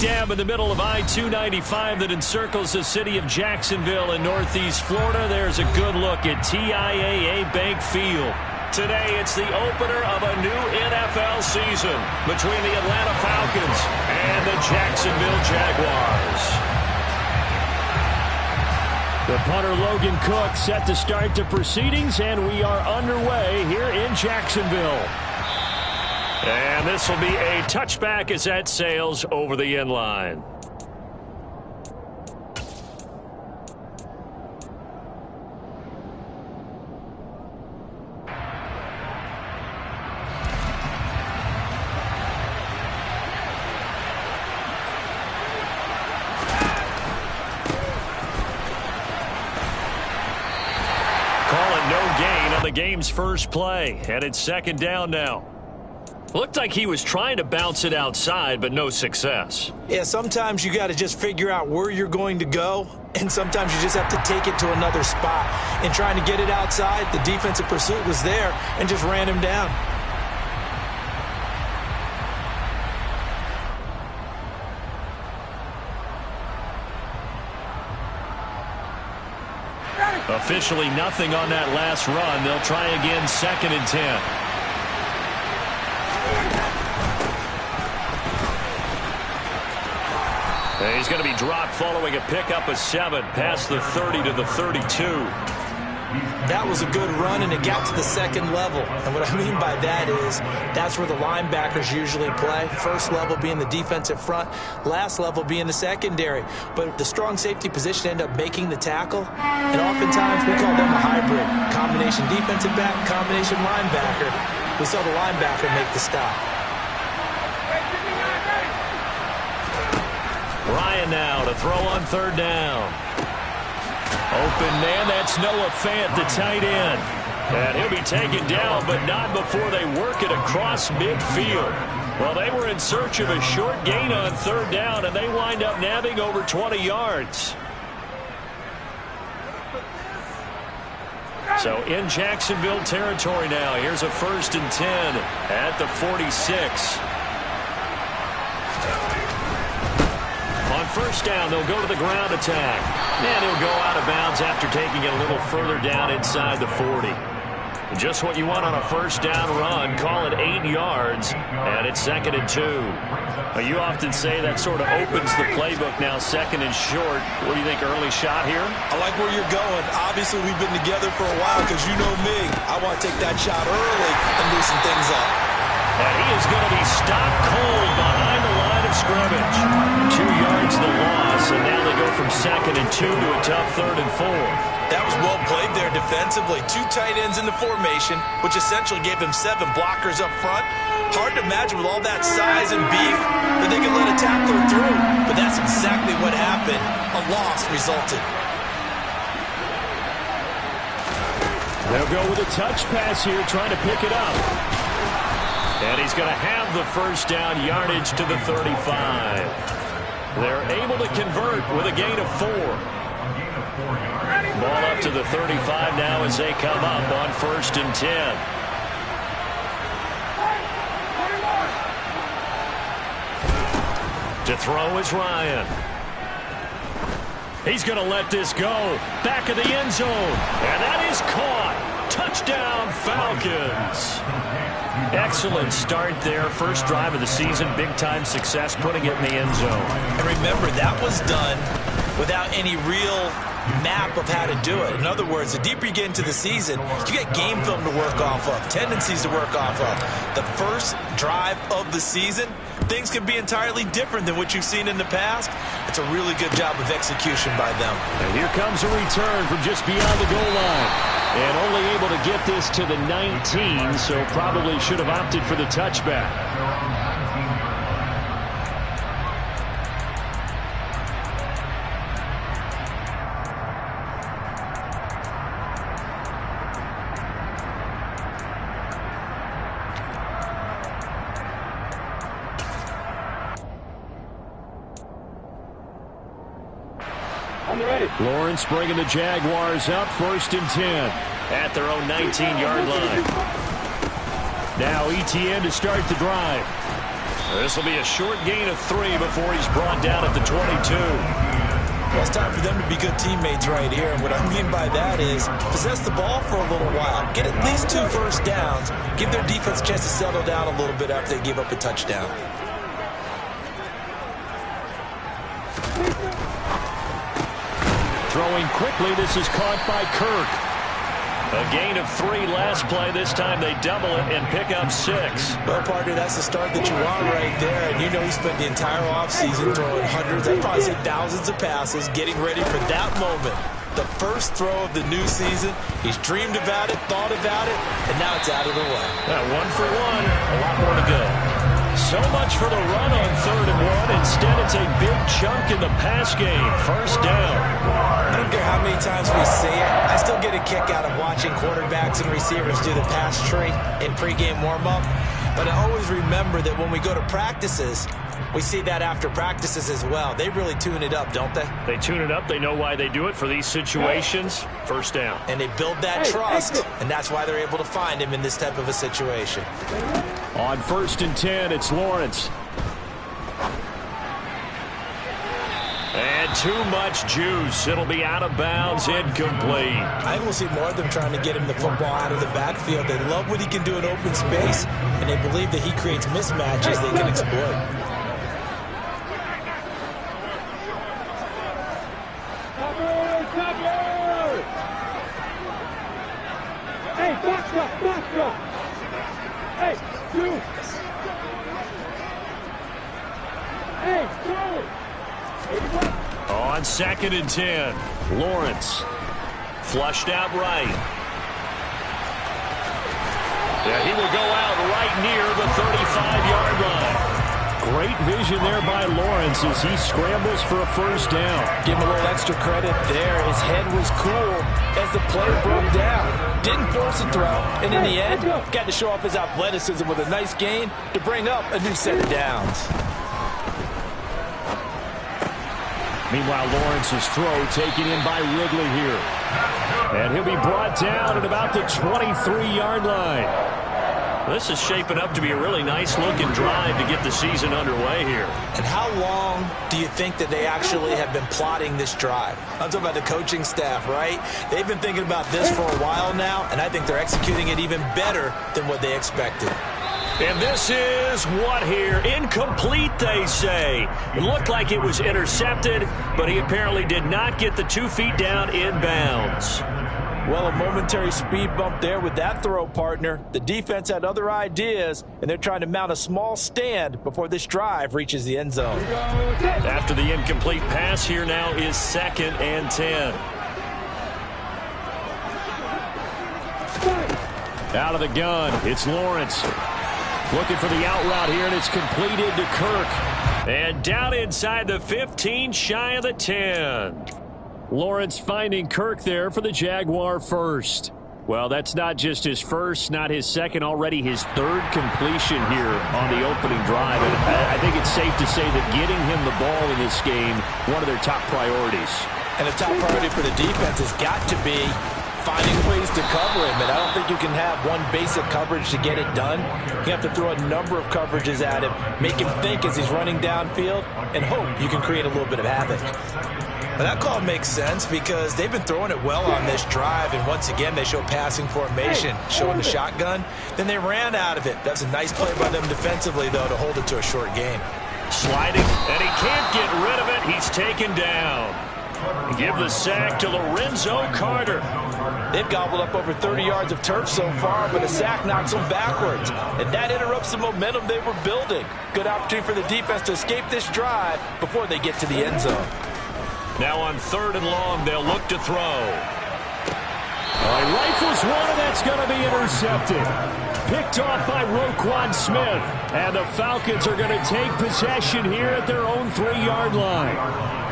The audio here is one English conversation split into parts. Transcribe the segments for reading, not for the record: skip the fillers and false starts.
dam in the middle of I-295 that encircles the city of Jacksonville in northeast Florida. There's a good look at TIAA Bank Field. Today, it's the opener of a new NFL season between the Atlanta Falcons and the Jacksonville Jaguars. The punter Logan Cook set to start the proceedings, and we are underway here in Jacksonville. And this will be a touchback as that sails over the end line. The game's first play, and it's second down now. Looked like he was trying to bounce it outside, but no success. Yeah, sometimes you got to just figure out where you're going to go, and sometimes you just have to take it to another spot. And trying to get it outside, the defensive pursuit was there and just ran him down. Officially nothing on that last run. They'll try again, second and 10. He's going to be dropped following a pickup of 7 past the 30 to the 32. That was a good run, and it got to the second level. And what I mean by that is that's where the linebackers usually play. First level being the defensive front, last level being the secondary. But the strong safety position ended up making the tackle, and oftentimes we call them a hybrid. Combination defensive back, combination linebacker. We saw the linebacker make the stop. Ryan now to throw on third down. Open man, that's Noah Fant, the tight end. And he'll be taken down, but not before they work it across midfield. Well, they were in search of a short gain on third down, and they wind up nabbing over 20 yards. So in Jacksonville territory now, here's a 1st and 10 at the 46. On first down, they'll go to the ground attack. And he'll go out of bounds after taking it a little further down inside the 40. Just what you want on a first down run. Call it 8 yards, and it's 2nd and 2. You often say that sort of opens the playbook now, 2nd and short. What do you think, early shot here? I like where you're going. Obviously, we've been together for a while because you know me. I want to take that shot early and loosen things up. And he is going to be stopped cold behind the line of scrimmage. 2 yards the loss, and now they go from 2nd and 2 to a tough 3rd and 4. That was well played there defensively. 2 tight ends in the formation, which essentially gave him 7 blockers up front. Hard to imagine with all that size and beef that they could let a tackler through. But that's exactly what happened. A loss resulted. They'll go with a touch pass here, trying to pick it up. And he's going to have the first down, yardage to the 35. They're able to convert with a gain of 4. Ball up to the 35 now as they come up on 1st and 10. To throw is Ryan. He's going to let this go. Back of the end zone. And that is caught. Touchdown, Falcons. Excellent start there. First drive of the season. Big-time success putting it in the end zone. And remember, that was done without any real map of how to do it. In other words, the deeper you get into the season, you get game film to work off of, tendencies to work off of. The first drive of the season, things can be entirely different than what you've seen in the past. It's a really good job of execution by them. And here comes a return from just beyond the goal line. And only able to get this to the 19, so probably should have opted for the touchback. Lawrence bringing the Jaguars up, 1st and 10 at their own 19-yard line. Now ETN to start the drive. This will be a short gain of 3 before he's brought down at the 22. Well, it's time for them to be good teammates right here. And what I mean by that is possess the ball for a little while. Get at least 2 first downs. Give their defense a chance to settle down a little bit after they give up a touchdown. Throwing quickly, this is caught by Kirk. A gain of 3 last play. This time they double it and pick up 6. Well, partner, that's the start that you want right there. And you know he spent the entire offseason throwing hundreds, I'd probably say thousands of passes, getting ready for that moment. The first throw of the new season. He's dreamed about it, thought about it, and now it's out of the way. 1 for 1, a lot more to go. So much for the run on 3rd and 1. Instead, it's a big chunk in the pass game. First down. I don't care how many times we see it. I still get a kick out of watching quarterbacks and receivers do the pass tree in pregame warm-up. But I always remember that when we go to practices, we see that after practices as well. They really tune it up, don't they? They tune it up. They know why they do it for these situations. First down. And they build that trust, and that's why they're able to find him in this type of a situation. On 1st and 10, it's Lawrence. And too much juice. It'll be out of bounds, incomplete. I think we'll see more of them trying to get him the football out of the backfield. They love what he can do in open space, and they believe that he creates mismatches they can exploit. Hey, back up. Hey, you. Hey, go. On 2nd and 10, Lawrence. Flushed out right. Yeah, he will go out right near the 35-yard line. Great vision there by Lawrence as he scrambles for a first down. Give him a little extra credit there. His head was cool as the play broke down. Didn't force a throw, and in the end, got to show off his athleticism with a nice gain to bring up a new set of downs. Meanwhile, Lawrence's throw taken in by Ridley here. And he'll be brought down at about the 23-yard line. This is shaping up to be a really nice-looking drive to get the season underway here. And how long do you think that they actually have been plotting this drive? I'm talking about the coaching staff, right? They've been thinking about this for a while now, and I think they're executing it even better than what they expected. And this is what here? Incomplete, they say. It looked like it was intercepted, but he apparently did not get the 2 feet down inbounds. Well, a momentary speed bump there with that throw, partner. The defense had other ideas, and they're trying to mount a small stand before this drive reaches the end zone. After the incomplete pass, here now is 2nd and 10. Out of the gun, it's Lawrence. Looking for the out route here, and it's completed to Kirk. And down inside the 15, shy of the 10. Lawrence finding Kirk there for the Jaguar first. Well, that's not just his first, not his second, already his 3rd completion here on the opening drive. And I think it's safe to say that getting him the ball in this game, one of their top priorities. And a top priority for the defense has got to be finding ways to cover him. And I don't think you can have one basic coverage to get it done. You have to throw a number of coverages at him, make him think as he's running downfield, and hope you can create a little bit of havoc. But that call makes sense because they've been throwing it well on this drive, and once again they show passing formation, showing the shotgun. Then they ran out of it. That's a nice play by them defensively, though, to hold it to a short gain. Sliding, and he can't get rid of it. He's taken down. Give the sack to Lorenzo Carter. They've gobbled up over 30 yards of turf so far, but a sack knocks them backwards. And that interrupts the momentum they were building. Good opportunity for the defense to escape this drive before they get to the end zone. Now on 3rd and long, they'll look to throw. He rifles one, and that's going to be intercepted. Picked off by Roquan Smith. And the Falcons are going to take possession here at their own 3-yard line.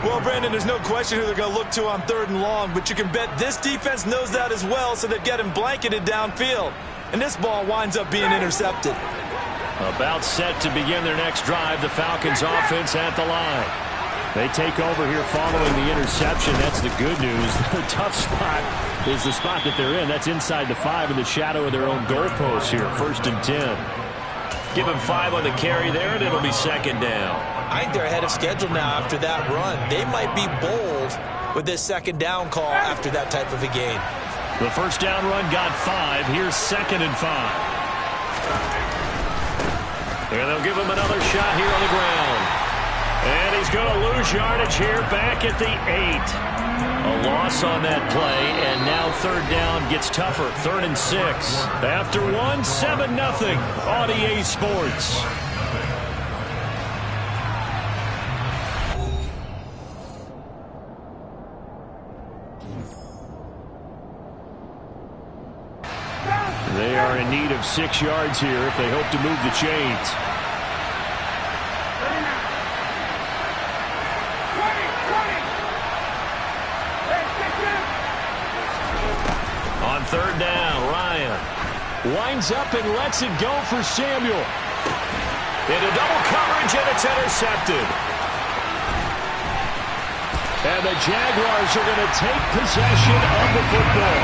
Well, Brandon, there's no question who they're going to look to on 3rd and long, but you can bet this defense knows that as well, so they've got him blanketed downfield. And this ball winds up being intercepted. About set to begin their next drive, the Falcons offense at the line. They take over here following the interception. That's the good news. The tough spot is the spot that they're in. That's inside the 5 in the shadow of their own goalpost here. 1st and 10. Give him 5 on the carry there, and it'll be second down. I think they're ahead of schedule now after that run. They might be bold with this second down call after that type of a gain. The first down run got 5. Here's 2nd and 5. And they'll give him another shot here on the ground. And he's going to lose yardage here back at the 8. A loss on that play, and now third down gets tougher. 3rd and 6. After 1, 7-0 on EA Sports. They are in need of 6 yards here if they hope to move the chains. On third down, Ryan winds up and lets it go for Samuel. Into double coverage, and it's intercepted. And the Jaguars are going to take possession of the football.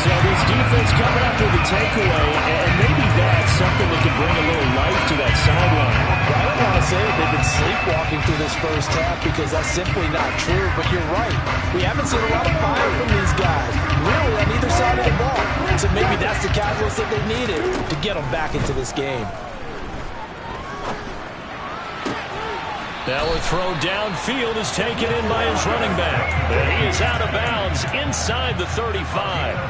So this defense coming up with a takeaway, and maybe that's something that can bring a little life to that sideline. Well, I don't want to say that they've been sleepwalking through this first half because that's simply not true, but you're right. We haven't seen a lot of fire from these guys, really, on either side of the ball. So maybe that's the catalyst that they needed to get them back into this game. Now a throw downfield is taken in by his running back. And he is out of bounds inside the 35.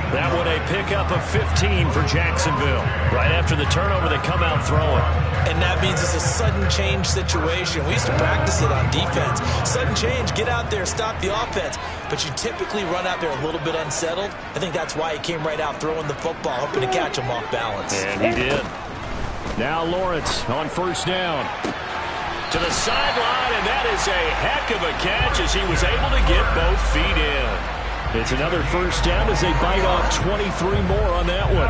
That one a pickup of 15 for Jacksonville. Right after the turnover, they come out throwing. And that means it's a sudden change situation. We used to practice it on defense. Sudden change, get out there, stop the offense. But you typically run out there a little bit unsettled. I think that's why he came right out throwing the football, hoping to catch him off balance. And he did. Now Lawrence on first down. To the sideline, and that is a heck of a catch as he was able to get both feet in. It's another first down as they bite off 23 more on that one.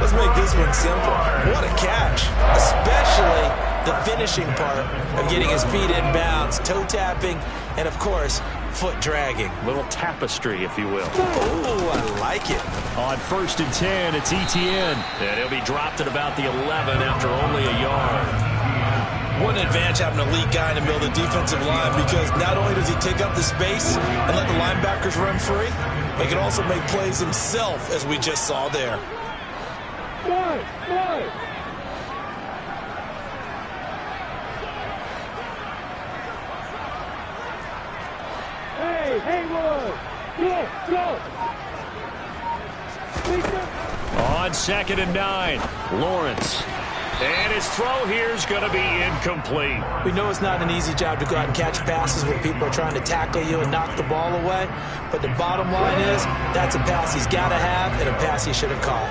Let's make this one simple. What a catch, especially the finishing part of getting his feet in bounds, toe tapping, and of course, foot dragging. Little tapestry, if you will. Oh, I like it. On 1st and 10, it's Etienne. And he'll be dropped at about the 11 after only a yard. What an advantage having an elite guy in the middle of the defensive line, because not only does he take up the space and let the linebackers run free, he can also make plays himself, as we just saw there. Hey, Haywood! Go! On 2nd and 9, Lawrence. And his throw here is going to be incomplete. We know it's not an easy job to go out and catch passes when people are trying to tackle you and knock the ball away. But the bottom line is, that's a pass he's got to have and a pass he should have caught.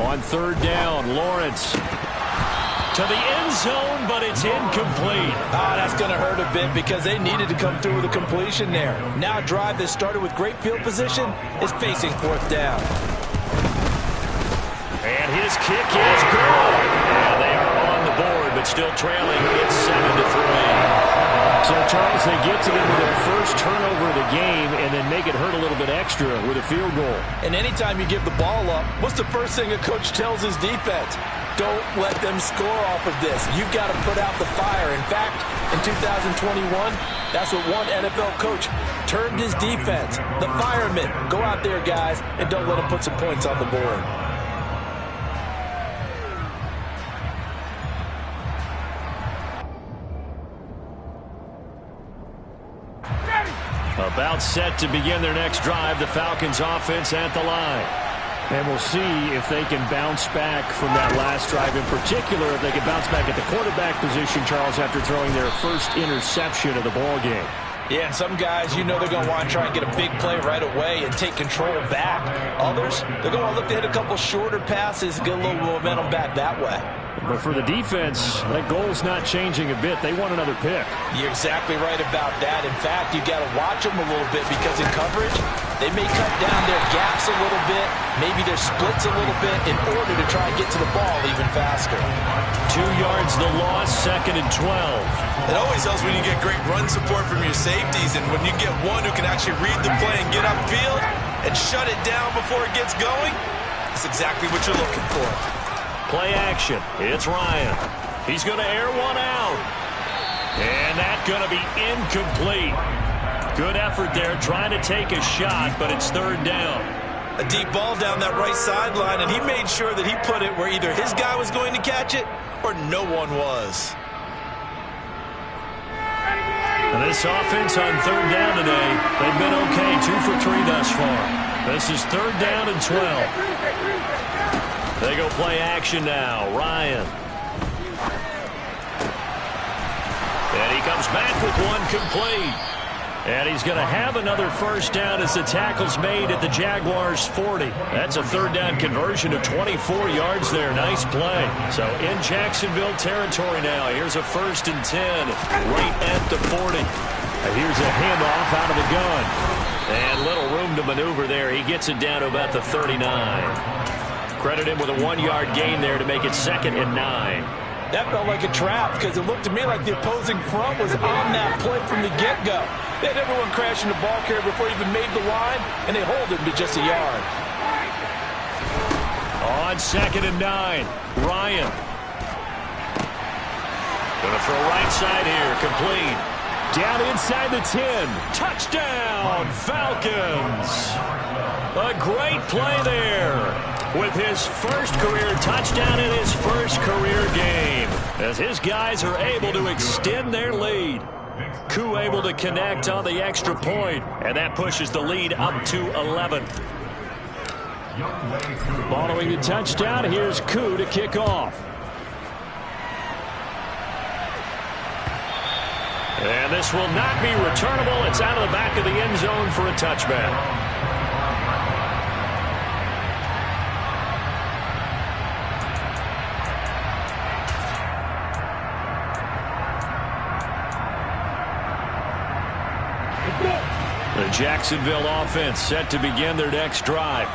On third down, Lawrence. To the end zone, but it's incomplete. That's going to hurt a bit because they needed to come through with a completion there. Now a drive that started with great field position is facing 4th down. And his kick is good. And they are on the board, but still trailing. It's 7-3. So, Charles, they get to them with their first turnover of the game and then make it hurt a little bit extra with a field goal. And anytime you give the ball up, what's the first thing a coach tells his defense? Don't let them score off of this. You've got to put out the fire. In fact, in 2021, that's what one NFL coach termed his defense. The firemen. Go out there, guys, and don't let them put some points on the board. About set to begin their next drive, the Falcons offense at the line. And we'll see if they can bounce back from that last drive. In particular, if they can bounce back at the quarterback position, Charles, after throwing their first interception of the ball game. Yeah, some guys, you know they're going to want to try and get a big play right away and take control back. Others, they're going to look to hit a couple shorter passes, get a little momentum back that way. But for the defense, that goal's not changing a bit. They want another pick. You're exactly right about that. In fact, you got to watch them a little bit because in coverage, they may cut down their gaps a little bit, maybe their splits a little bit in order to try and get to the ball even faster. 2 yards the loss, 2nd and 12. It always helps when you get great run support from your safeties, and when you get one who can actually read the play and get upfield, and shut it down before it gets going, that's exactly what you're looking for. Play action. It's Ryan. He's going to air one out. And that's going to be incomplete. Good effort there trying to take a shot, but it's third down. A deep ball down that right sideline, and he made sure that he put it where either his guy was going to catch it or no one was. And this offense on third down today, they've been okay, 2 for 3 thus far. This is third down and 12. They go play action now. Ryan. And he comes back with one complete. And he's going to have another first down as the tackle's made at the Jaguars' 40. That's a third down conversion of 24 yards there. Nice play. So in Jacksonville territory now. Here's a 1st and 10 right at the 40. Here's a handoff out of the gun. And little room to maneuver there. He gets it down to about the 39. Credit him with a 1-yard gain there to make it 2nd and 9. That felt like a trap because it looked to me like the opposing front was on that play from the get-go. They had everyone crashing the ball carrier before he even made the line, and they hold him to just a yard. On 2nd and 9, Ryan. Gonna throw right side here, complete. Down inside the 10. Touchdown, Falcons. A great play there. With his first career touchdown in his first career game. As his guys are able to extend their lead. Koo able to connect on the extra point, and that pushes the lead up to 11. Following the touchdown, here's Koo to kick off. And this will not be returnable. It's out of the back of the end zone for a touchback. The Jacksonville offense set to begin their next drive.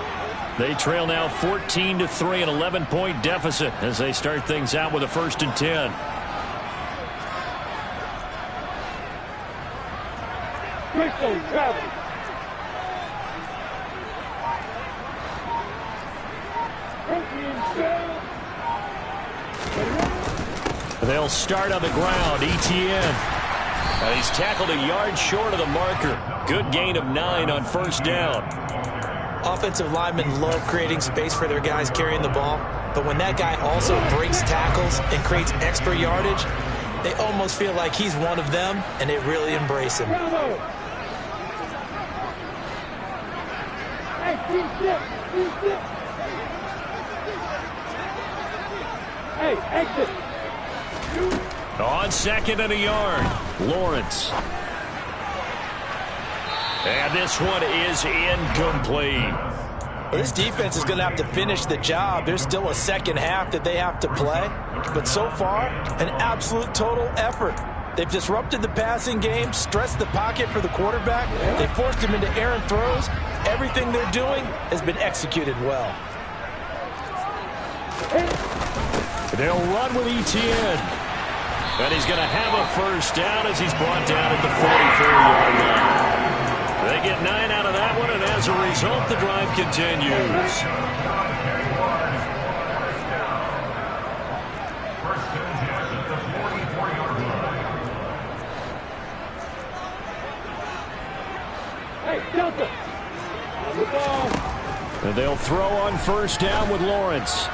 They trail now 14-3, an 11-point deficit as they start things out with a 1st and 10. They'll start on the ground. Etienne. And he's tackled a yard short of the marker. Good gain of 9 on 1st down. Offensive linemen love creating space for their guys carrying the ball, but when that guy also breaks tackles and creates extra yardage, they almost feel like he's one of them, and they really embrace him. Hey, exit. On 2nd and a yard, Lawrence. And this one is incomplete. Well, this defense is going to have to finish the job. There's still a second half that they have to play. But so far, an absolute total effort. They've disrupted the passing game, stressed the pocket for the quarterback. They forced him into errant throws. Everything they're doing has been executed well. They'll run with Etienne. And he's going to have a first down as he's brought down at the 44-yard line. They get 9 out of that one, and as a result, the drive continues. Hey, Delta. On the ball. And they'll throw on 1st down with Lawrence.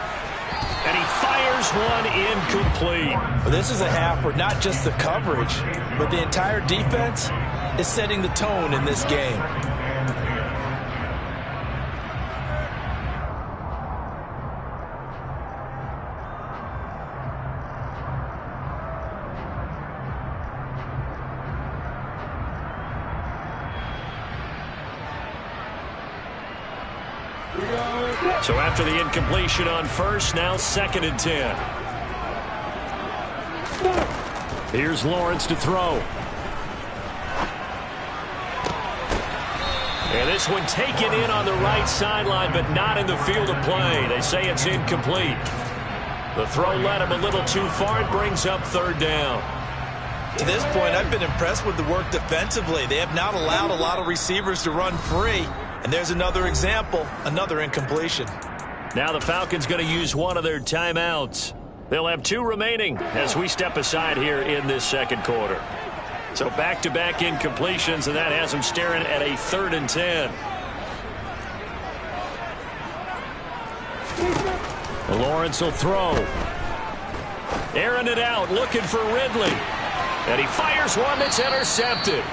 And he fires one incomplete. Well, this is a half where not just the coverage, but the entire defense is setting the tone in this game. So after the incompletion on 1st, now 2nd and 10. Here's Lawrence to throw. And this one taken in on the right sideline, but not in the field of play. They say it's incomplete. The throw led him a little too far. It brings up 3rd down. To this point, I've been impressed with the work defensively. They have not allowed a lot of receivers to run free. And there's another example, another incompletion. Now the Falcons going to use one of their timeouts. They'll have 2 remaining as we step aside here in this second quarter. So back-to-back incompletions, and that has them staring at a 3rd and 10. Lawrence will throw. Airing it out, looking for Ridley. And he fires one that's intercepted.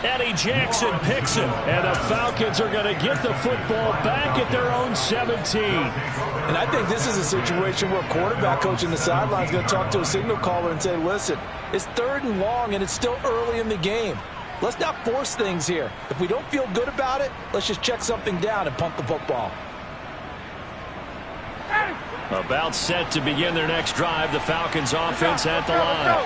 Eddie Jackson picks it. And the Falcons are going to get the football back at their own 17. And I think this is a situation where quarterback coach in the sideline is going to talk to a signal caller and say, listen, it's 3rd and long and it's still early in the game. Let's not force things here. If we don't feel good about it, let's just check something down and punt the football. About set to begin their next drive, the Falcons offense at the line.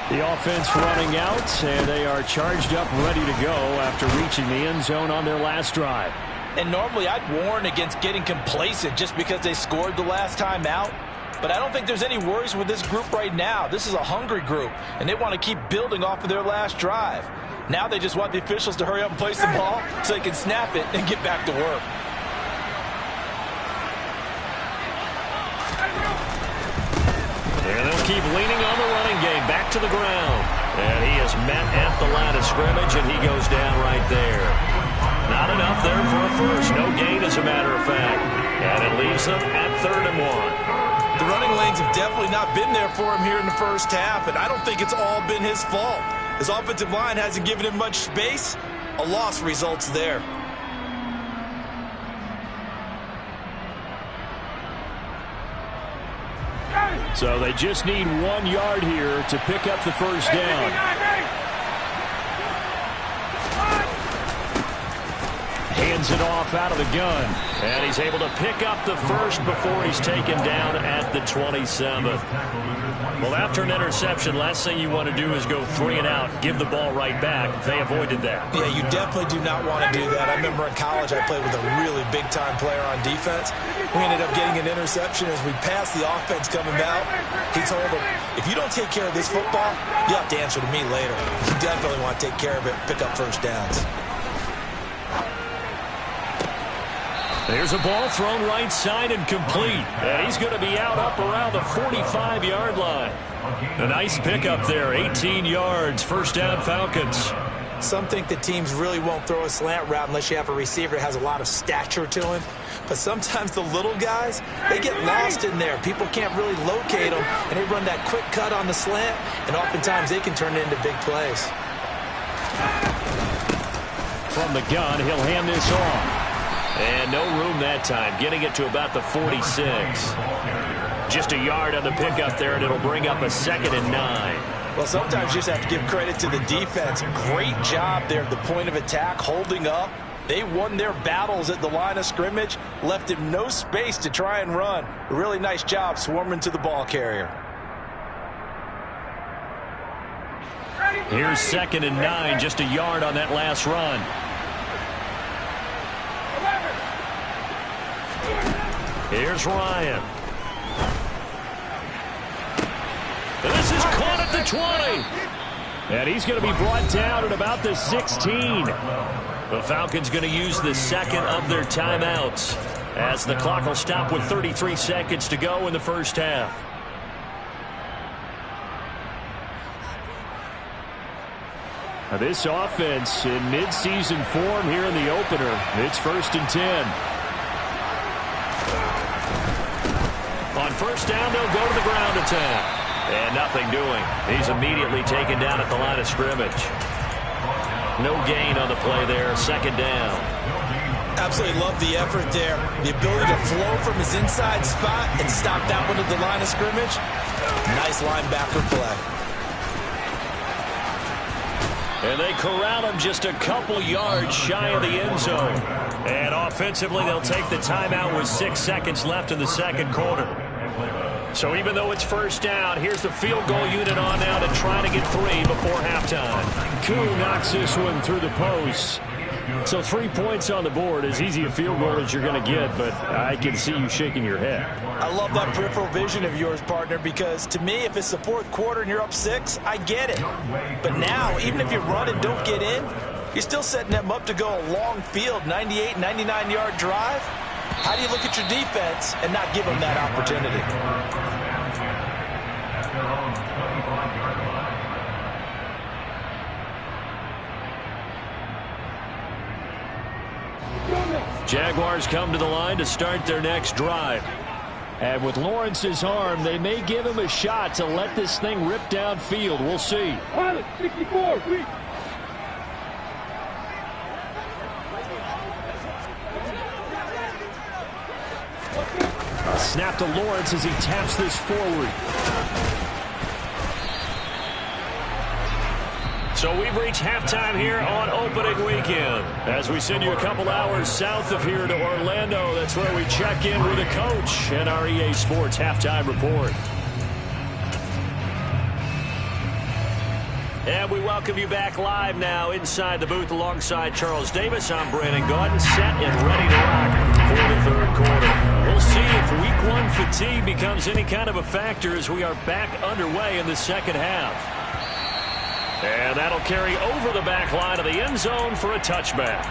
The offense running out, and they are charged up, ready to go after reaching the end zone on their last drive. And normally I'd warn against getting complacent just because they scored the last time out. But I don't think there's any worries with this group right now. This is a hungry group, and they want to keep building off of their last drive. Now they just want the officials to hurry up and place the ball so they can snap it and get back to work. And they'll keep leaning on the running game. Back to the ground. And he is met at the line of scrimmage, and he goes down right there. Not enough there for a first. No gain, as a matter of fact. And it leaves them at 3rd and 1. The running lanes have definitely not been there for him here in the first half, and I don't think it's all been his fault. His offensive line hasn't given him much space. A loss results there. So they just need 1 yard here to pick up the first down. Hands it off out of the gun. And he's able to pick up the first before he's taken down at the 27. Well, after an interception, last thing you want to do is go 3 and out, give the ball right back. They avoided that. Yeah, you definitely do not want to do that. I remember in college I played with a really big-time player on defense. We ended up getting an interception as we passed the offense coming out. He told him, if you don't take care of this football, you have to answer to me later. You definitely want to take care of it, pick up first downs. There's a ball thrown right side and complete. And he's going to be out up around the 45-yard line. A nice pickup there, 18 yards, first down Falcons. Some think the teams really won't throw a slant route unless you have a receiver that has a lot of stature to him. But sometimes the little guys, they get lost in there. People can't really locate them, and they run that quick cut on the slant, and oftentimes they can turn it into big plays. From the gun, he'll hand this off. And no room that time, getting it to about the 46. Just a yard on the pickup there, and it'll bring up a 2nd and 9. Well, sometimes you just have to give credit to the defense. Great job there at the point of attack, holding up. They won their battles at the line of scrimmage, left him no space to try and run. A really nice job swarming to the ball carrier. Here's 2nd and 9, just a yard on that last run. Here's Ryan. And this is caught at the 20. And he's going to be brought down at about the 16. The Falcons going to use the 2nd of their timeouts as the clock will stop with 33 seconds to go in the first half. Now this offense in mid-season form here in the opener. It's 1st and 10. On first down, they'll go to the ground attack. And nothing doing. He's immediately taken down at the line of scrimmage. No gain on the play there. 2nd down. Absolutely love the effort there. The ability to flow from his inside spot and stop that one at the line of scrimmage. Nice linebacker play. And they corral him just a couple yards shy of the end zone. And offensively, they'll take the timeout with 6 seconds left in the second quarter. So even though it's first down, here's the field goal unit on now to try to get 3 before halftime. Koo knocks this one through the post. So 3 points on the board, as easy a field goal as you're going to get, but I can see you shaking your head. I love that peripheral vision of yours, partner, because to me, if it's the 4th quarter and you're up 6, I get it. But now, even if you run and don't get in, You're still setting them up to go a long field, 98, 99-yard drive. How do you look at your defense and not give them that opportunity? Jaguars come to the line to start their next drive. And with Lawrence's arm, they may give him a shot to let this thing rip downfield. We'll see. Pilot 64, please. A snap to Lawrence as he taps this forward. So we've reached halftime here on opening weekend. As we send you a couple hours south of here to Orlando, that's where we check in with the coach and our EA Sports halftime report. And we welcome you back live now inside the booth alongside Charles Davis. I'm Brandon Gaudin, set and ready to rock for the third quarter. We'll see if week one fatigue becomes any kind of a factor as we are back underway in the second half. And that'll carry over the back line of the end zone for a touchback.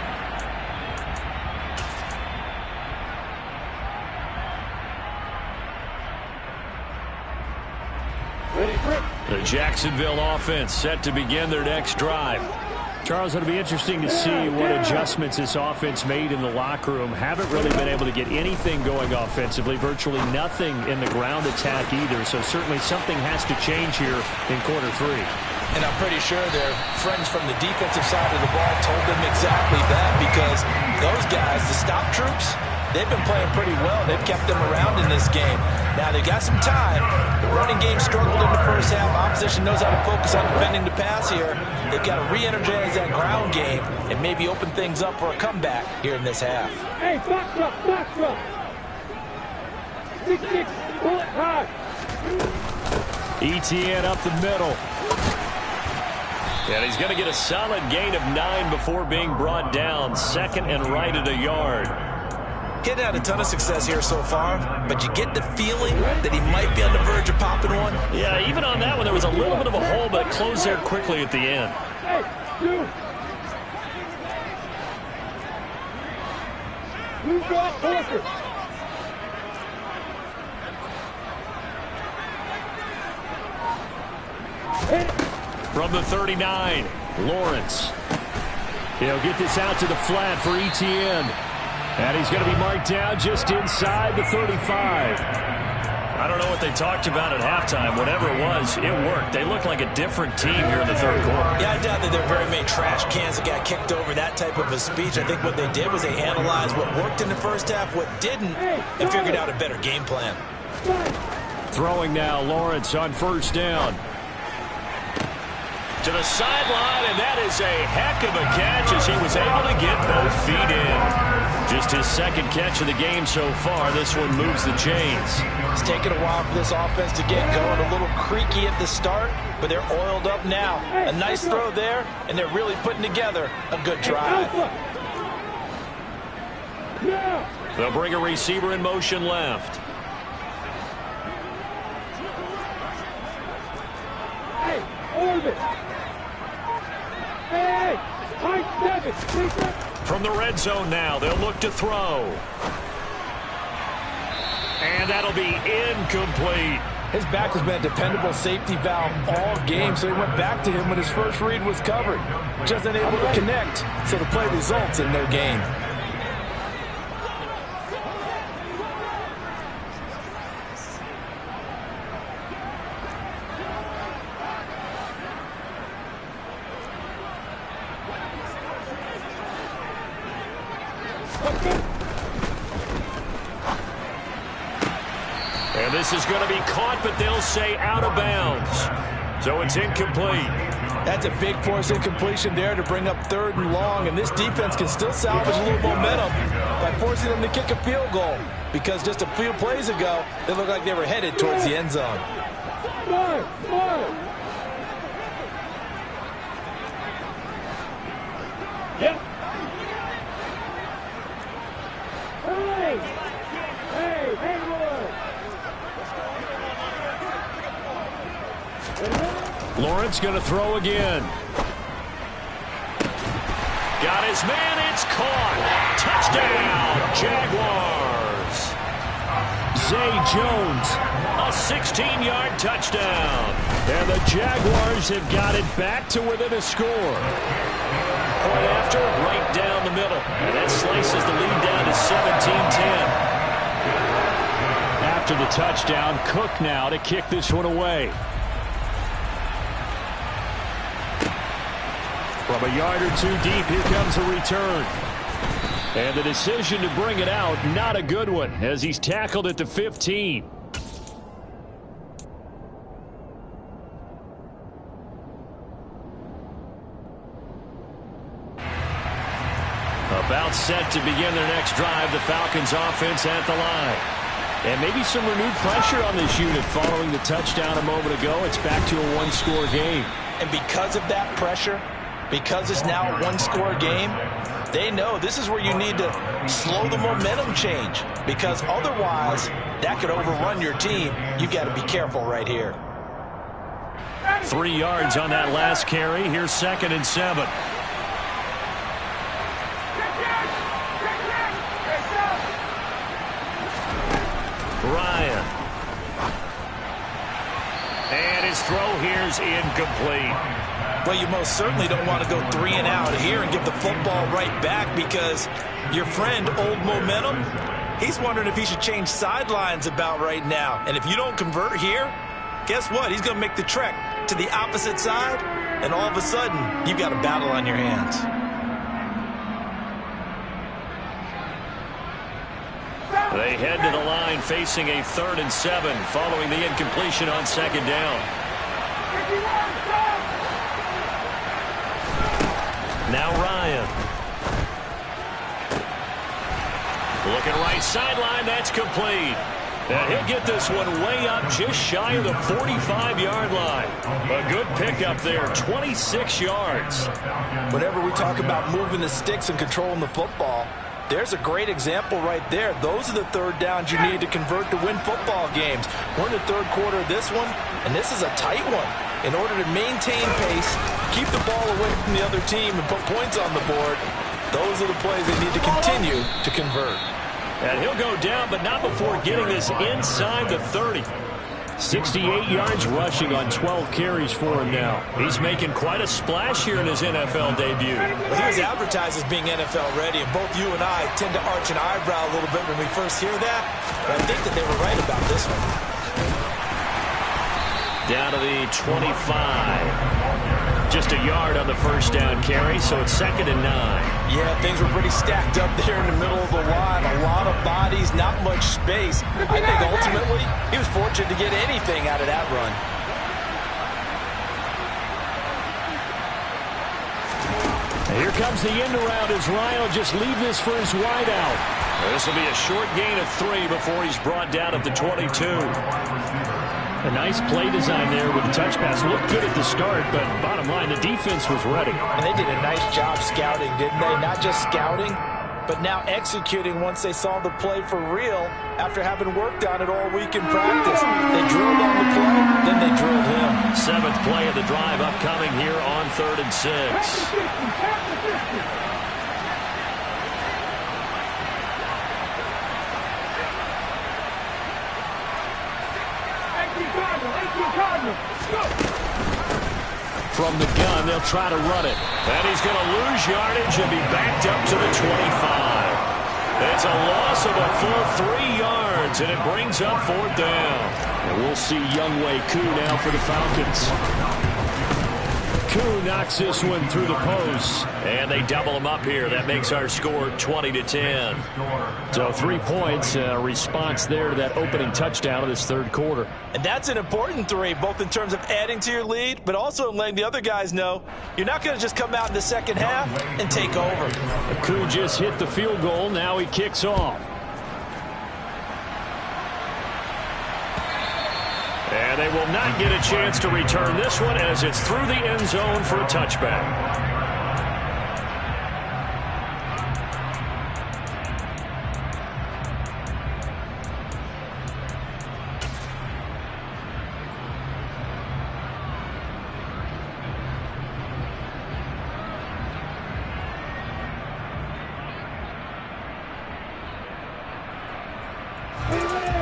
The Jacksonville offense set to begin their next drive. Charles, it'll be interesting to see what adjustments this offense made in the locker room. Haven't really been able to get anything going offensively, virtually nothing in the ground attack either. So certainly something has to change here in quarter three. And I'm pretty sure their friends from the defensive side of the ball told them exactly that, because those guys, the stop troops, they've been playing pretty well. They've kept them around in this game. Now, they've got some time. The running game struggled in the first half. Opposition knows how to focus on defending the pass here. They've got to re-energize that ground game and maybe open things up for a comeback here in this half. Hey, box up, box up. 6-6, bullet high. ETN up the middle. And he's going to get a solid gain of 9 before being brought down. Second and right at a yard. He's had a ton of success here so far, but you get the feeling that he might be on the verge of popping one. Yeah, even on that one, there was a little bit of a hole, but it closed there quickly at the end. Hey, dude. Blue drop, Parker. Hit it. From the 39, Lawrence. He'll get this out to the flat for ETN. And he's going to be marked down just inside the 35. I don't know what they talked about at halftime. Whatever it was, it worked. They looked like a different team here in the third quarter. Yeah, I doubt that there are very many trash cans that got kicked over, that type of a speech. I think what they did was they analyzed what worked in the first half, what didn't, and figured out a better game plan. Throwing now, Lawrence on first down. To the sideline, and that is a heck of a catch as he was able to get both feet in. Just his second catch of the game so far. This one moves the chains. It's taken a while for this offense to get going. A little creaky at the start, but they're oiled up now. A nice throw there, and they're really putting together a good drive. They'll bring a receiver in motion left. Hey, Orbit. Hey, high 7. From the red zone now, they'll look to throw. And that'll be incomplete. His back has been a dependable safety valve all game, so he went back to him when his first read was covered. Just unable to connect, so the play results in no gain. And this is going to be caught, but they'll say out of bounds. So it's incomplete. That's a big force incompletion there to bring up third and long, and this defense can still salvage a little momentum by forcing them to kick a field goal, because just a few plays ago, they looked like they were headed towards the end zone. Yep. Hey! Hey, Hayward! Lawrence going to throw again. Got his man. It's caught. Touchdown, Jaguars. Zay Jones. A 16-yard touchdown. And the Jaguars have got it back to within a score. Point after, right down the middle. And that slices the lead down to 17-10. After the touchdown, Cook now to kick this one away. From a yard or two deep, here comes a return. And the decision to bring it out, not a good one, as he's tackled at the 15. About set to begin their next drive, the Falcons offense at the line. And maybe some renewed pressure on this unit following the touchdown a moment ago. It's back to a one-score game. And because of that pressure, because it's now a one-score game, they know this is where you need to slow the momentum change, because otherwise that could overrun your team. You got to be careful right here. 3 yards on that last carry. Here's 2nd and 7. Ryan. And his throw here's incomplete. Well, you most certainly don't want to go 3 and out here and give the football right back, because your friend, Old Momentum, he's wondering if he should change sidelines about right now. And if you don't convert here, guess what? He's going to make the trek to the opposite side, and all of a sudden, you've got a battle on your hands. They head to the line facing a 3rd and 7 following the incompletion on 2nd down. Now Ryan. Looking right sideline, that's complete. And he'll get this one way up just shy of the 45-yard line. A good pickup there, 26 yards. Whenever we talk about moving the sticks and controlling the football, there's a great example right there. Those are the 3rd downs you need to convert to win football games. We're in the 3rd quarter of this one, and this is a tight one. In order to maintain pace, keep the ball away from the other team, and put points on the board, those are the plays they need to continue to convert. And he'll go down, but not before getting this inside the 30. 68 yards rushing on 12 carries for him now. He's making quite a splash here in his NFL debut. Well, he was advertised as being NFL ready, and both you and I tend to arch an eyebrow a little bit when we first hear that. But I think that they were right about this one. Down to the 25. Just a yard on the 1st down carry, so it's 2nd and 9. Yeah, things were pretty stacked up there in the middle of the line. A lot of bodies, not much space. I think ultimately he was fortunate to get anything out of that run. And here comes the end around as Ryan will just leave this for his wide out. This will be a short gain of 3 before he's brought down at the 22. A nice play design there with the touch pass. Looked good at the start, but bottom line, the defense was ready. And they did a nice job scouting, didn't they? Not just scouting, but now executing once they saw the play for real after having worked on it all week in practice. They drilled on the play, then they drilled him. 7th play of the drive upcoming here on 3rd and 6. From the gun, they'll try to run it. And he's going to lose yardage and be backed up to the 25. It's a loss of a full 3 yards, and it brings up 4th down. And we'll see Younghoe Koo now for the Falcons. Koo knocks this one through the post. And they double him up here. That makes our score 20-10. So 3 points, a response there to that opening touchdown of this 3rd quarter. And that's an important 3, both in terms of adding to your lead, but also in letting the other guys know you're not going to just come out in the 2nd half and take over. Koo just hit the field goal. Now he kicks off. And they will not get a chance to return this one as it's through the end zone for a touchback.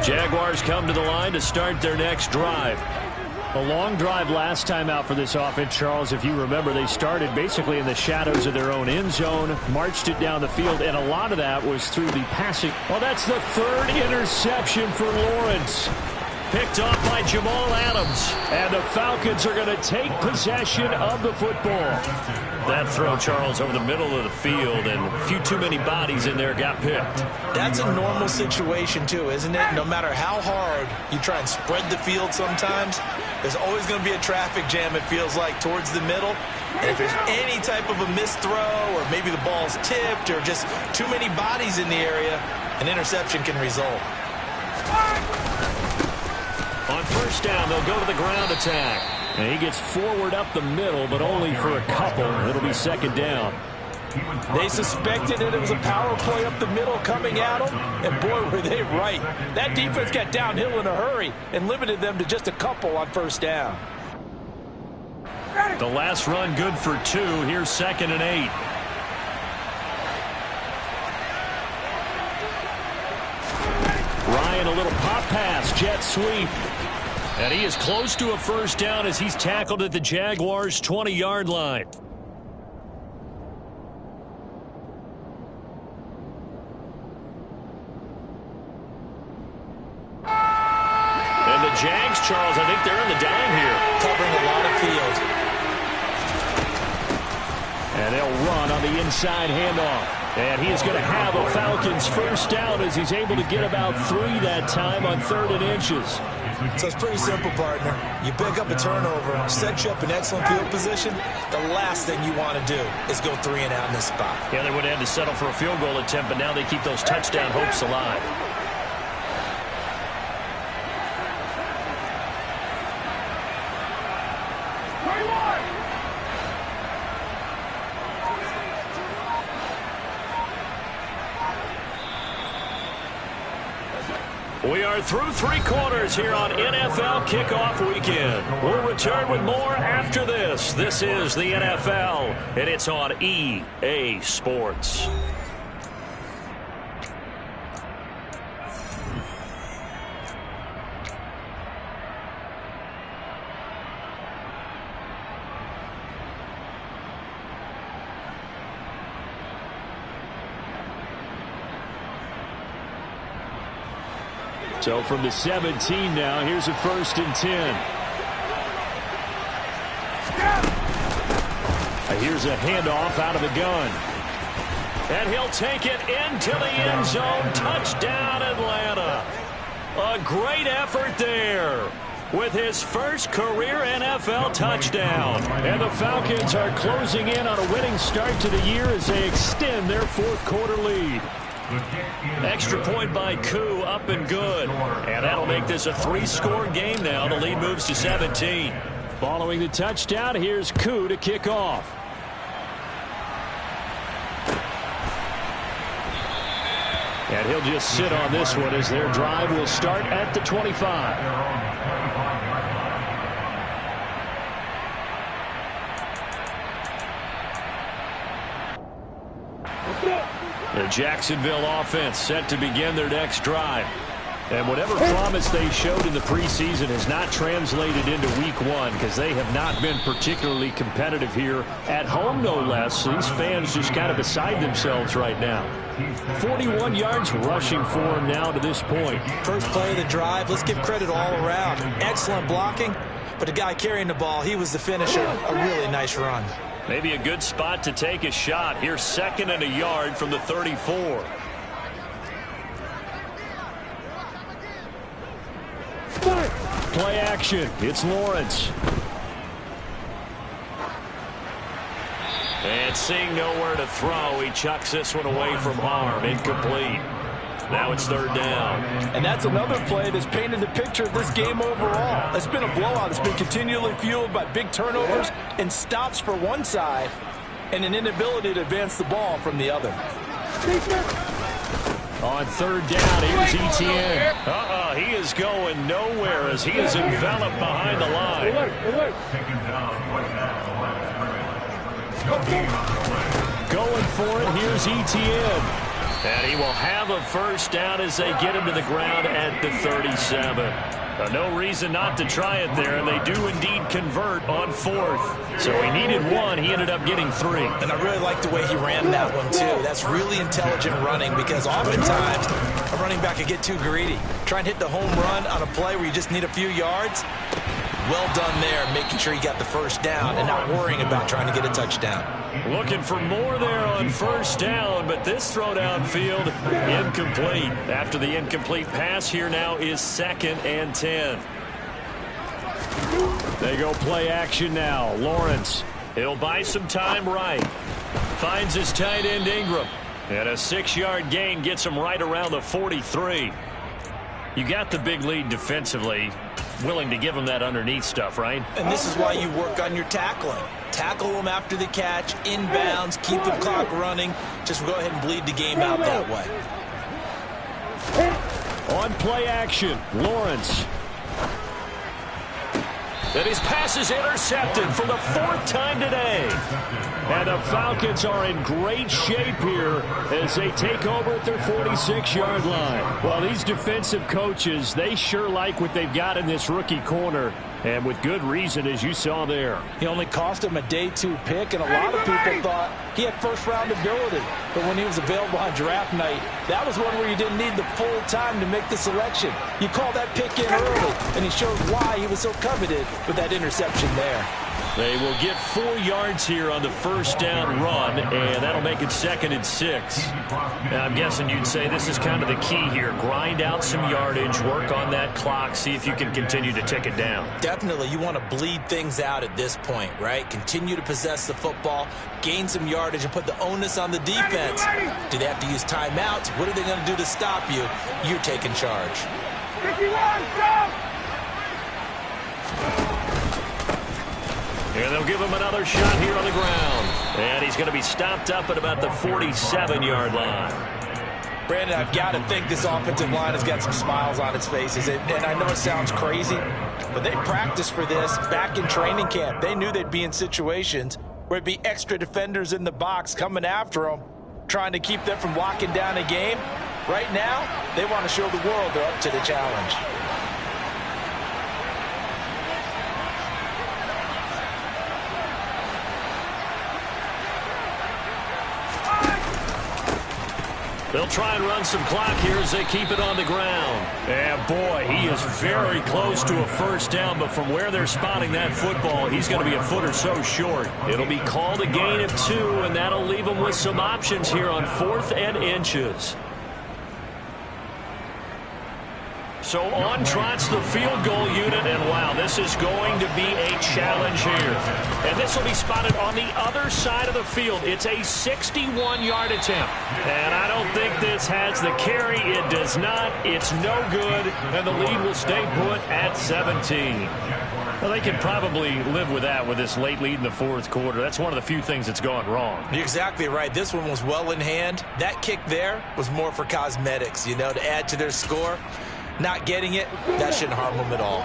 Jaguars come to the line to start their next drive. A long drive last time out for this offense, Charles. If you remember, they started basically in the shadows of their own end zone, marched it down the field, and a lot of that was through the passing. Well, that's the third interception for Lawrence. Picked off by Jamal Adams. And the Falcons are going to take possession of the football. That throw, Charles, over the middle of the field, and a few too many bodies in there got picked. That's a normal situation, too, isn't it? No matter how hard you try and spread the field sometimes, there's always going to be a traffic jam, it feels like, towards the middle. And if there's any type of a missed throw, or maybe the ball's tipped, or just too many bodies in the area, an interception can result. On first down, they'll go to the ground attack. And he gets forward up the middle, but only for a couple. It'll be second down. They suspected that it was a power play up the middle coming at them, and boy, were they right. That defense got downhill in a hurry and limited them to just a couple on first down. The last run good for 2. Here's 2nd and 8. Ryan, a little pop pass, jet sweep. And he is close to a first down as he's tackled at the Jaguars' 20-yard line. And the Jags, Charles, I think they're in the dime here. Covering a lot of field. And they'll run on the inside handoff. And he is going to have a Falcons first down as he's able to get about 3 that time on 3rd and inches. So it's pretty simple, partner. You pick up a turnover, set you up in excellent field position. The last thing you want to do is go 3 and out in this spot. Yeah, they would have had to settle for a field goal attempt, but now they keep those touchdown hopes alive. We are through 3 quarters here on NFL Kickoff Weekend. We'll return with more after this. This is the NFL, and it's on EA Sports. So from the 17 now, here's a 1st and 10. Here's a handoff out of the gun. And he'll take it into the end zone. Touchdown, Atlanta. A great effort there with his first career NFL touchdown. And the Falcons are closing in on a winning start to the year as they extend their 4th quarter lead. Extra point by Koo, up and good. And that'll make this a 3-score game now. The lead moves to 17. Following the touchdown, here's Koo to kick off. And he'll just sit on this one as their drive will start at the 25. The Jacksonville offense set to begin their next drive. And whatever promise they showed in the preseason has not translated into week 1 because they have not been particularly competitive here at home, no less. These fans just kind of beside themselves right now. 41 yards rushing for him now to this point. First play of the drive, let's give credit all around. Excellent blocking, but the guy carrying the ball, he was the finisher. A really nice run. Maybe a good spot to take a shot. Here's 2nd and a yard from the 34. Play action. It's Lawrence. And seeing nowhere to throw, he chucks this one away from harm. Incomplete. Now it's 3rd down. And that's another play that's painted the picture of this game overall. It's been a blowout. It's been continually fueled by big turnovers and stops for one side and an inability to advance the ball from the other. On 3rd down, here's Etienne. He is going nowhere as he is enveloped behind the line. Going for it, here's Etienne. And he will have a first down as they get him to the ground at the 37. No reason not to try it there, and they do indeed convert on 4th. So he needed 1. He ended up getting 3. And I really like the way he ran that one, too. That's really intelligent running because oftentimes a running back can get too greedy. Try and hit the home run on a play where you just need a few yards. Well done there, making sure you got the first down and not worrying about trying to get a touchdown. Looking for more there on first down, but this throw downfield incomplete. After the incomplete pass, here now is 2nd and 10. They go play action now. Lawrence. He'll buy some time right. Finds his tight end Ingram. And a 6-yard gain gets him right around the 43. You got the big lead defensively. Willing to give him that underneath stuff, right? And this is why you work on your tackling. Tackle them after the catch, inbounds, keep the clock running. Just go ahead and bleed the game out that way. On play action, Lawrence. And his pass is intercepted for the 4th time today. And the Falcons are in great shape here as they take over at their 46-yard line. Well, these defensive coaches, they sure like what they've got in this rookie corner. And with good reason, as you saw there. He only cost him a day 2 pick, and a lot of people thought he had first-round ability. But when he was available on draft night, that was one where you didn't need the full time to make the selection. You call that pick in early, and he showed why he was so coveted with that interception there. They will get 4 yards here on the first down run, and that'll make it 2nd and 6. Now, I'm guessing you'd say this is kind of the key here. Grind out some yardage, work on that clock, see if you can continue to tick it down. Definitely, you want to bleed things out at this point, right? Continue to possess the football, gain some yardage, and put the onus on the defense. Do they have to use timeouts? What are they going to do to stop you? You're taking charge. 51, go! And they'll give him another shot here on the ground. And he's going to be stopped up at about the 47-yard line. Brandon, I've got to think this offensive line has got some smiles on its faces. And I know it sounds crazy, but they practiced for this back in training camp. They knew they'd be in situations where it'd be extra defenders in the box coming after them, trying to keep them from locking down a game. Right now, they want to show the world they're up to the challenge. They'll try and run some clock here as they keep it on the ground. And boy, he is very close to a first down, but from where they're spotting that football, he's going to be a foot or so short. It'll be called a gain of 2, and that'll leave him with some options here on 4th and inches. So on trots the field goal unit, and wow, this is going to be a challenge here. And this will be spotted on the other side of the field. It's a 61-yard attempt. And I don't think this has the carry. It does not. It's no good. And the lead will stay put at 17. Well, they can probably live with that with this late lead in the 4th quarter. That's one of the few things that's gone wrong. You're exactly right. This one was well in hand. That kick there was more for cosmetics, you know, to add to their score. Not getting it, that shouldn't harm them at all.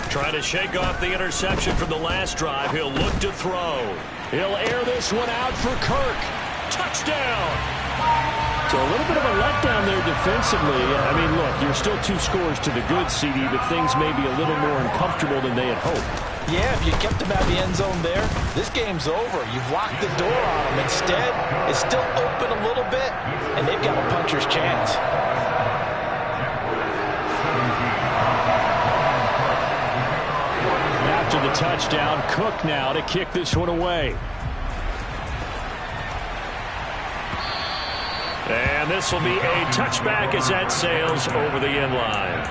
Trying to shake off the interception from the last drive. He'll look to throw. He'll air this one out for Kirk. Touchdown! So a little bit of a letdown there defensively. I mean, look, you're still 2 scores to the good, CD, but things may be a little more uncomfortable than they had hoped. Yeah, if you kept them out of the end zone there, this game's over. You've locked the door on them. Instead, it's still open a little bit, and they've got a puncher's chance. After the touchdown, Cook now to kick this one away. And this will be a touchback as that sails over the end line.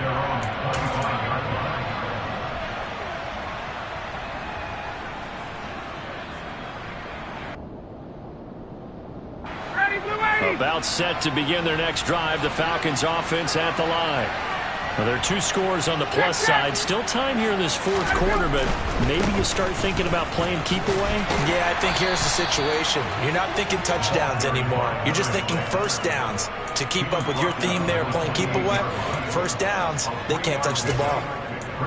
About set to begin their next drive. The Falcons offense at the line. Well, there are 2 scores on the plus side. Still time here in this 4th quarter, but maybe you start thinking about playing keep away? Yeah, I think here's the situation. You're not thinking touchdowns anymore. You're just thinking first downs. To keep up with your theme there, playing keep away, first downs, they can't touch the ball.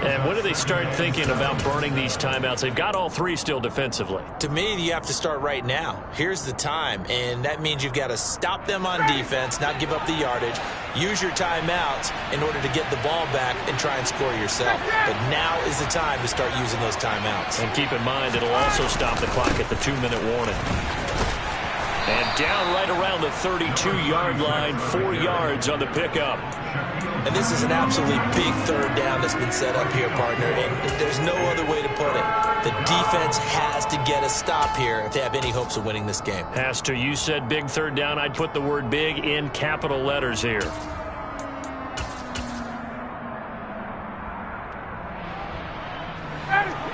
And when do they start thinking about burning these timeouts? They've got all three still defensively. To me, you have to start right now. Here's the time, and that means you've got to stop them on defense, not give up the yardage, use your timeouts in order to get the ball back and try and score yourself. But now is the time to start using those timeouts. And keep in mind, it'll also stop the clock at the 2-minute warning. And down right around the 32-yard line, 4 yards on the pickup. And this is an absolutely big third down that's been set up here, partner, and there's no other way to put it. The defense has to get a stop here if they have any hopes of winning this game. Has to. You said big third down. I'd put the word big in capital letters here.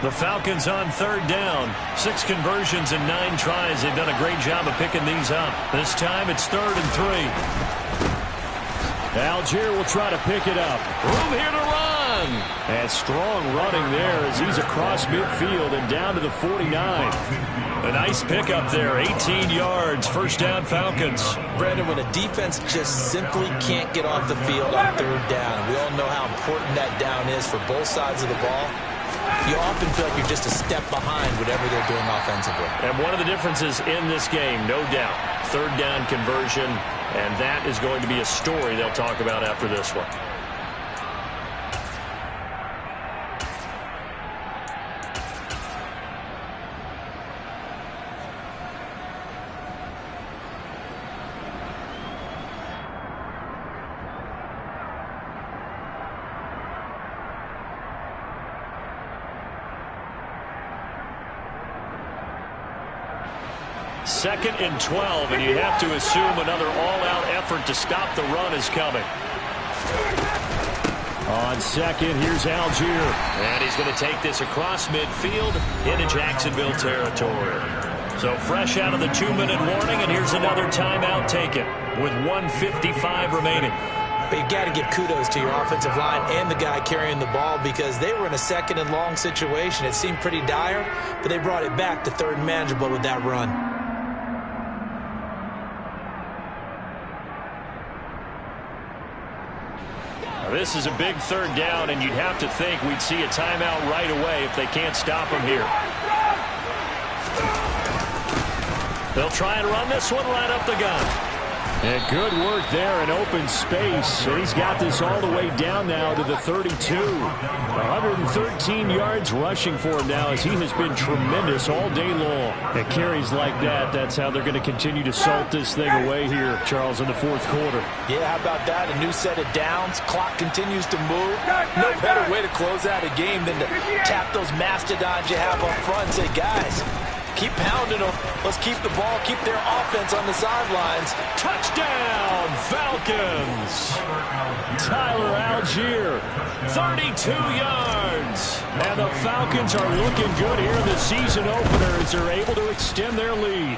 The Falcons on third down. 6 conversions and 9 tries. They've done a great job of picking these up. This time it's 3rd and 3. Algier will try to pick it up. Room here to run. And strong running there as he's across midfield and down to the 49. A nice pickup there. 18 yards. First down, Falcons. Brandon, when a defense just simply can't get off the field on third down, and we all know how important that down is for both sides of the ball, you often feel like you're just a step behind whatever they're doing offensively. And one of the differences in this game, no doubt, third down conversion, and that is going to be a story they'll talk about after this one. Second and 12, and you have to assume another all-out effort to stop the run is coming. On second, here's Algier. And he's going to take this across midfield into Jacksonville territory. So fresh out of the 2-minute warning, and here's another timeout taken with 1:55 remaining. But you got to give kudos to your offensive line and the guy carrying the ball because they were in a 2nd and long situation. It seemed pretty dire, but they brought it back to 3rd and manageable with that run. This is a big third down, and you'd have to think we'd see a timeout right away if they can't stop him here. They'll try and run this one right up the gun. And good work there in open space. And he's got this all the way down now to the 32. 113 yards rushing for him now as he has been tremendous all day long. And carries like that, that's how they're going to continue to salt this thing away here, Charles, in the 4th quarter. Yeah, how about that? A new set of downs. Clock continues to move. No better way to close out a game than to tap those mastodons you have up front and say, guys, keep pounding them. Let's keep the ball, keep their offense on the sidelines. Touchdown, Falcons! Tyler Algier, 32 yards. and the Falcons are looking good here in the season opener as they're able to extend their lead.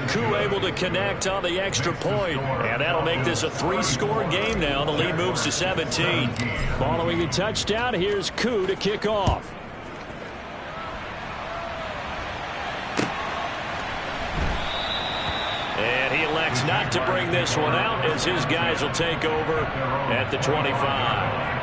Koo able to connect on the extra point, and that'll make this a 3-score game now. The lead moves to 17. Following the touchdown, here's Koo to kick off. And he elects not to bring this one out as his guys will take over at the 25.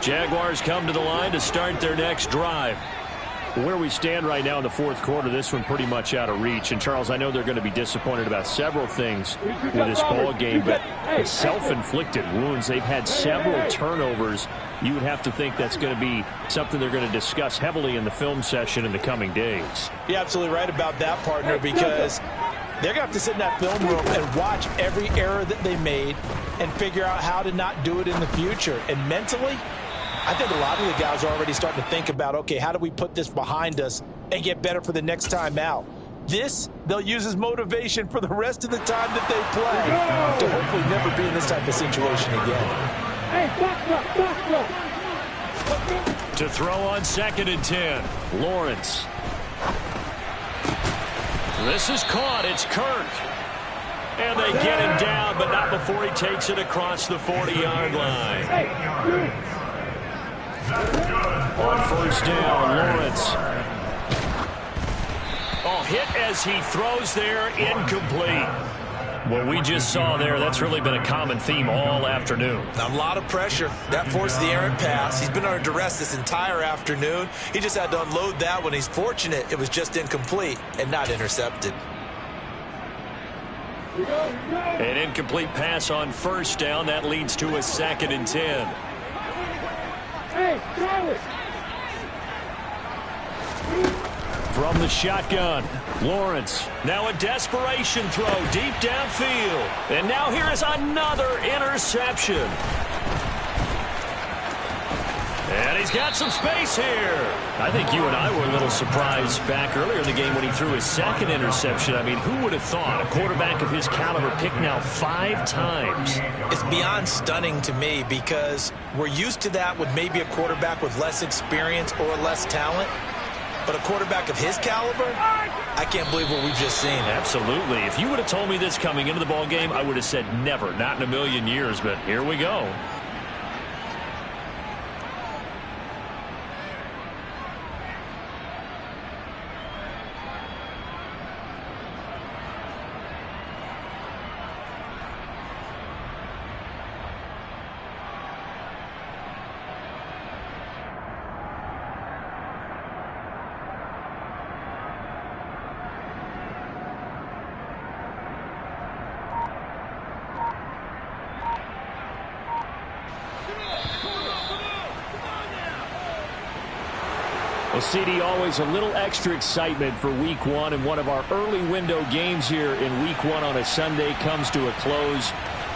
Jaguars come to the line to start their next drive. Where we stand right now in the 4th quarter, this one pretty much out of reach. And, Charles, I know they're going to be disappointed about several things with this ball game, but it's self-inflicted wounds. They've had several turnovers. You would have to think that's going to be something they're going to discuss heavily in the film session in the coming days. You're absolutely right about that, partner, because they're going to have to sit in that film room and watch every error that they made and figure out how to not do it in the future. And mentally, I think a lot of the guys are already starting to think about, okay, how do we put this behind us and get better for the next time out? This, they'll use as motivation for the rest of the time that they play to hopefully never be in this type of situation again. To throw on 2nd and 10, Lawrence. This is caught. It's Kirk. And they get him down, but not before he takes it across the 40-yard line. On 1st down, Lawrence. Oh, hit as he throws there, incomplete. What we just saw there, that's really been a common theme all afternoon. A lot of pressure. That forced the errant pass. He's been under duress this entire afternoon. He just had to unload that one. He's fortunate it was just incomplete and not intercepted. An incomplete pass on first down. That leads to a 2nd and 10. Hey, throw it. From the shotgun, Lawrence. Now a desperation throw deep downfield. And now here is another interception. And he's got some space here. I think you and I were a little surprised back earlier in the game when he threw his 2nd interception. I mean, who would have thought a quarterback of his caliber picked now 5 times? It's beyond stunning to me because we're used to that with maybe a quarterback with less experience or less talent. But a quarterback of his caliber, I can't believe what we've just seen. Absolutely. If you would have told me this coming into the ball game, I would have said never, not in a million years. But here we go. Well, CD, always a little extra excitement for Week 1, and one of our early window games here in Week 1 on a Sunday comes to a close.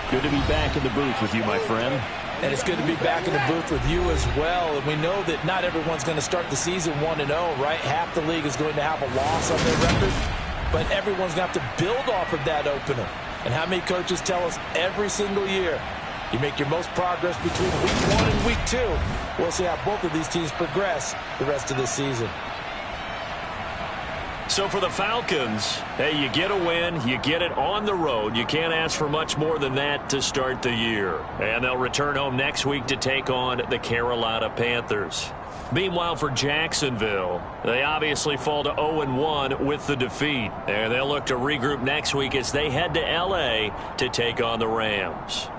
Good to be back in the booth with you, my friend. And it's good to be back in the booth with you as well. And we know that not everyone's going to start the season 1-0, right? Half the league is going to have a loss on their record, but everyone's going to have to build off of that opener. And how many coaches tell us every single year, you make your most progress between Week 1 and Week 2. We'll see how both of these teams progress the rest of this season. So for the Falcons, hey, you get a win, you get it on the road. You can't ask for much more than that to start the year. And they'll return home next week to take on the Carolina Panthers. Meanwhile, for Jacksonville, they obviously fall to 0-1 with the defeat. And they'll look to regroup next week as they head to L.A. to take on the Rams.